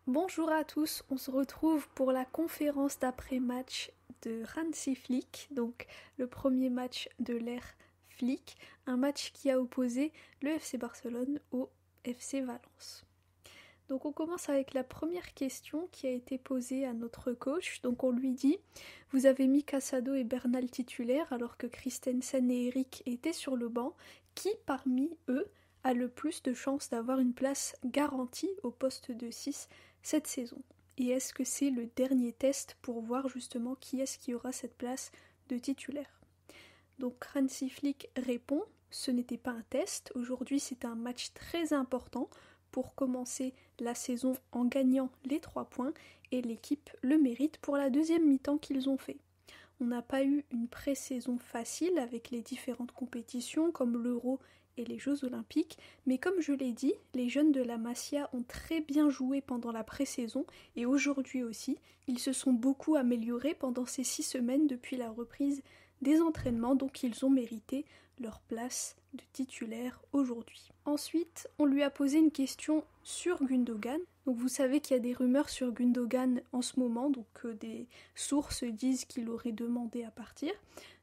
Bonjour à tous, on se retrouve pour la conférence d'après-match de Hansi Flick, donc le premier match de l'ère Flick, un match qui a opposé le FC Barcelone au FC Valence. Donc on commence avec la première question qui a été posée à notre coach. Donc on lui dit « Vous avez mis Casado et Bernal titulaires alors que Christensen et Eric étaient sur le banc. Qui parmi eux a le plus de chances d'avoir une place garantie au poste de 6 cette saison? Et est-ce que c'est le dernier test pour voir justement qui est-ce qui aura cette place de titulaire ?» Donc Hansi Flick répond « Ce n'était pas un test, aujourd'hui c'est un match très important pour commencer la saison en gagnant les 3 points et l'équipe le mérite pour la deuxième mi-temps qu'ils ont fait. On n'a pas eu une pré-saison facile avec les différentes compétitions comme l'Euro et les Jeux Olympiques, mais comme je l'ai dit, les jeunes de la Masia ont très bien joué pendant la pré-saison et aujourd'hui aussi, ils se sont beaucoup améliorés pendant ces 6 semaines depuis la reprise des entraînements, donc ils ont mérité leur place de titulaire aujourd'hui. Ensuite, on lui a posé une question sur Gundogan. Donc vous savez qu'il y a des rumeurs sur Gundogan en ce moment, donc des sources disent qu'il aurait demandé à partir.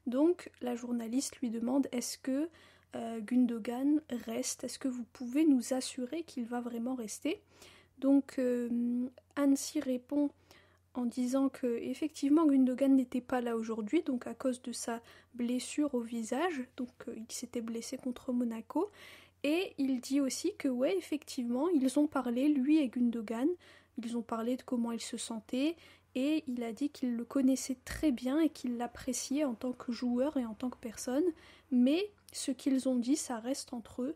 Donc la journaliste lui demande est-ce que Gundogan reste? Est-ce que vous pouvez nous assurer qu'il va vraiment rester? Donc Hansi répond en disant que effectivement Gundogan n'était pas là aujourd'hui, donc à cause de sa blessure au visage, donc il s'était blessé contre Monaco, et il dit aussi que ouais, effectivement, ils ont parlé, lui et Gundogan, ils ont parlé de comment il se sentait, et il a dit qu'il le connaissait très bien et qu'il l'appréciait en tant que joueur et en tant que personne, mais ce qu'ils ont dit, ça reste entre eux,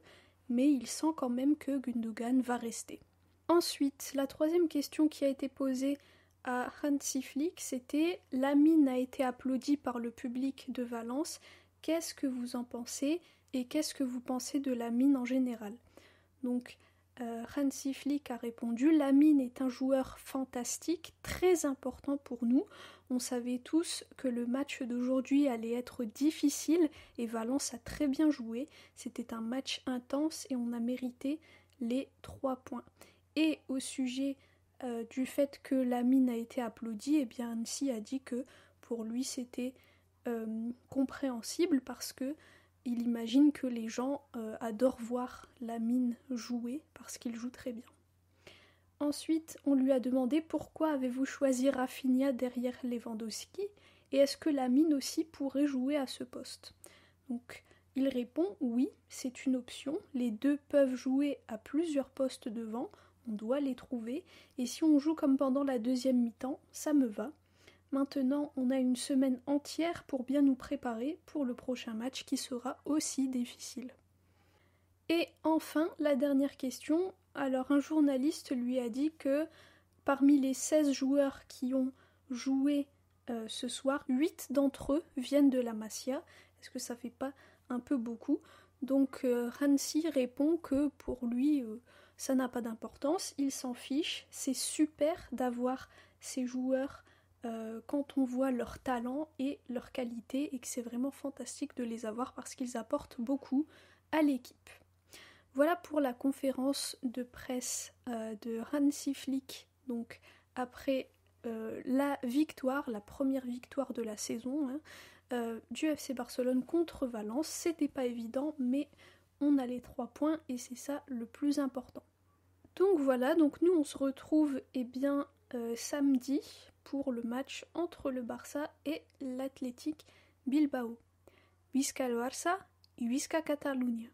mais il sent quand même que Gundogan va rester. Ensuite, la troisième question qui a été posée à Hansi Flick, c'était « Lamine a été applaudi par le public de Valence, qu'est-ce que vous en pensez et qu'est-ce que vous pensez de Lamine en général ?» Donc Hansi Flick a répondu « Lamine est un joueur fantastique, très important pour nous. On savait tous que le match d'aujourd'hui allait être difficile et Valence a très bien joué. C'était un match intense et on a mérité les 3 points. » Et au sujet du fait que Lamine a été applaudi, et bien Hansi a dit que pour lui c'était compréhensible parce que il imagine que les gens adorent voir Lamine jouer parce qu'il joue très bien. Ensuite, on lui a demandé pourquoi avez-vous choisi Rafinha derrière Lewandowski et est-ce que Lamine aussi pourrait jouer à ce poste? Donc il répond oui, c'est une option, les deux peuvent jouer à plusieurs postes devant, on doit les trouver, et si on joue comme pendant la deuxième mi-temps, ça me va. Maintenant, on a une semaine entière pour bien nous préparer pour le prochain match qui sera aussi difficile. Et enfin, la dernière question, alors un journaliste lui a dit que parmi les 16 joueurs qui ont joué ce soir, 8 d'entre eux viennent de la Masia. Est-ce que ça fait pas un peu beaucoup? Donc Hansi répond que pour lui, ça n'a pas d'importance, il s'en fiche, c'est super d'avoir ces joueurs quand on voit leur talent et leur qualité et que c'est vraiment fantastique de les avoir parce qu'ils apportent beaucoup à l'équipe. Voilà pour la conférence de presse de Hansi Flick, donc après la victoire, la première victoire de la saison du FC Barcelone contre Valence. C'était pas évident, mais on a les 3 points et c'est ça le plus important. Donc voilà, donc nous on se retrouve samedi pour le match entre le Barça et l'Athletic Bilbao. Visca el Barça et Visca Catalunya.